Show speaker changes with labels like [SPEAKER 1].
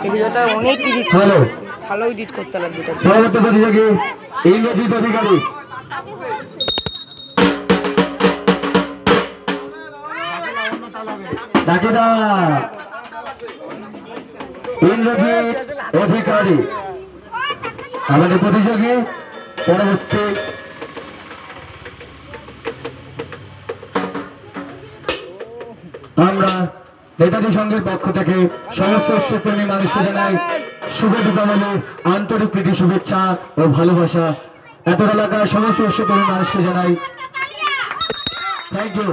[SPEAKER 1] এই ভিডিওটা অনেক এডিট
[SPEAKER 2] হ্যালো
[SPEAKER 1] ভালো এডিট করতে লাগবে এটা
[SPEAKER 2] পরবর্তী প্রতিযোগী ইন্দ্রজিৎ অধিকারী ডাকিদা ইন্দ্রজিৎ অধিকারী আমাদের প্রতিযোগী পরবর্তী আমরা নেতাজি সংঘের পক্ষ থেকে সমস্ত উৎসবপ্রেমী মানুষকে জানাই শুভ দীপাবলির আন্তরিক প্রীতি শুভেচ্ছা ও ভালোবাসা। এত এলাকার সমস্ত উৎসবপ্রেমী মানুষকে জানাই থ্যাংক ইউ।